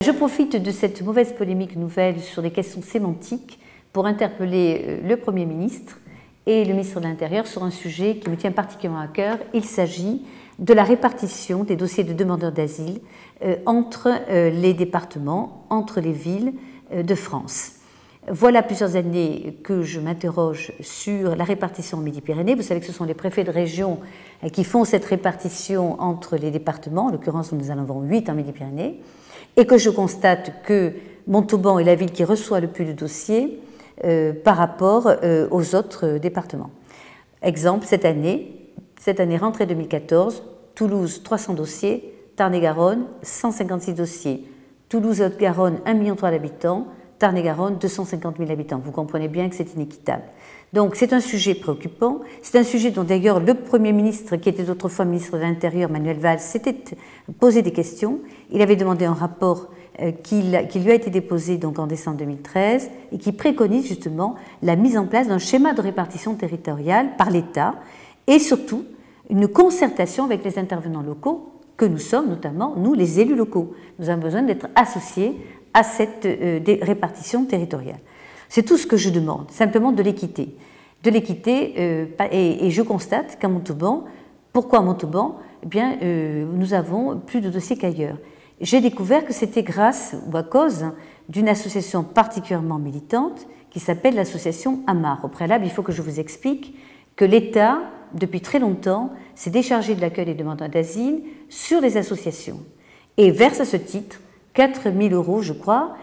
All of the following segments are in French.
Je profite de cette mauvaise polémique nouvelle sur des questions sémantiques pour interpeller le Premier ministre et le ministre de l'Intérieur sur un sujet qui me tient particulièrement à cœur. Il s'agit de la répartition des dossiers de demandeurs d'asile entre les départements, entre les villes de France. Voilà plusieurs années que je m'interroge sur la répartition en Midi-Pyrénées. Vous savez que ce sont les préfets de région qui font cette répartition entre les départements. En l'occurrence, nous en avons 8 en Midi-Pyrénées. Et que je constate que Montauban est la ville qui reçoit le plus de dossiers par rapport aux autres départements. Exemple, cette année rentrée 2014, Toulouse 300 dossiers, Tarn-et-Garonne 156 dossiers, Toulouse et Haute-Garonne 1,3 million d'habitants, Tarn-et-Garonne 250 000 habitants. Vous comprenez bien que c'est inéquitable. Donc c'est un sujet préoccupant, c'est un sujet dont d'ailleurs le Premier ministre, qui était autrefois ministre de l'Intérieur, Manuel Valls, s'était posé des questions. Il avait demandé un rapport qui lui a été déposé donc en décembre 2013 et qui préconise justement la mise en place d'un schéma de répartition territoriale par l'État et surtout une concertation avec les intervenants locaux que nous sommes, notamment nous les élus locaux. Nous avons besoin d'être associés à cette répartition territoriale. C'est tout ce que je demande, simplement de l'équité. De l'équité, et je constate qu'à Montauban, pourquoi à Montauban? Eh bien, nous avons plus de dossiers qu'ailleurs. J'ai découvert que c'était grâce ou à cause d'une association particulièrement militante qui s'appelle l'association AMAR. Au préalable, il faut que je vous explique que l'État, depuis très longtemps, s'est déchargé de l'accueil des demandeurs d'asile sur les associations et verse à ce titre 4 000 €, je crois,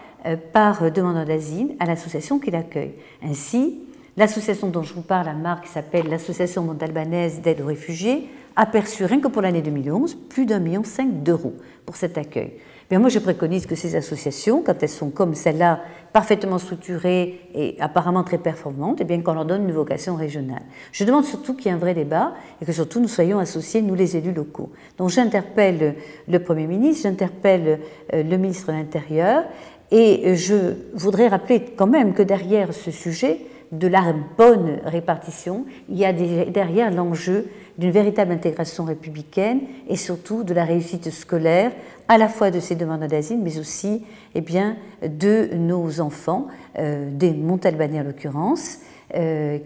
par demandeur d'asile à l'association qui l'accueille. Ainsi, l'association dont je vous parle, AMAR, qui s'appelle l'Association montalbanaise d'aide aux réfugiés, a perçu, rien que pour l'année 2011, plus d'1,5 million d'euros pour cet accueil. Bien, moi, je préconise que ces associations, quand elles sont comme celle-là, parfaitement structurées et apparemment très performantes, eh bien qu'on leur donne une vocation régionale. Je demande surtout qu'il y ait un vrai débat et que surtout nous soyons associés, nous les élus locaux. Donc j'interpelle le Premier ministre, j'interpelle le ministre de l'Intérieur et je voudrais rappeler quand même que derrière ce sujet de la bonne répartition, il y a derrière l'enjeu d'une véritable intégration républicaine et surtout de la réussite scolaire, à la fois de ces demandeurs d'asile, mais aussi de nos enfants, des Montalbanais en l'occurrence,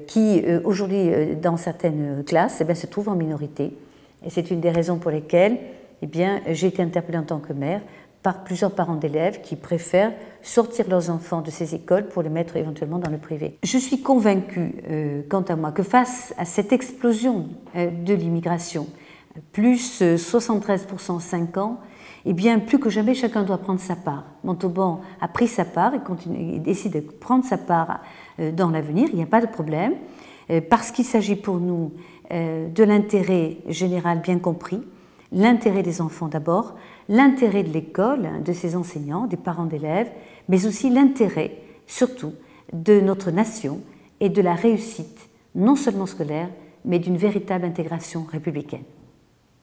qui aujourd'hui, dans certaines classes, se trouvent en minorité. Et c'est une des raisons pour lesquelles j'ai été interpellée en tant que mère par plusieurs parents d'élèves qui préfèrent sortir leurs enfants de ces écoles pour les mettre éventuellement dans le privé. Je suis convaincue, quant à moi, que face à cette explosion de l'immigration, plus 73% en 5 ans, plus que jamais, chacun doit prendre sa part. Montauban a pris sa part et décide de prendre sa part dans l'avenir, il n'y a pas de problème, parce qu'il s'agit pour nous de l'intérêt général bien compris, l'intérêt des enfants d'abord, l'intérêt de l'école, de ses enseignants, des parents d'élèves, mais aussi l'intérêt, surtout, de notre nation et de la réussite, non seulement scolaire, mais d'une véritable intégration républicaine.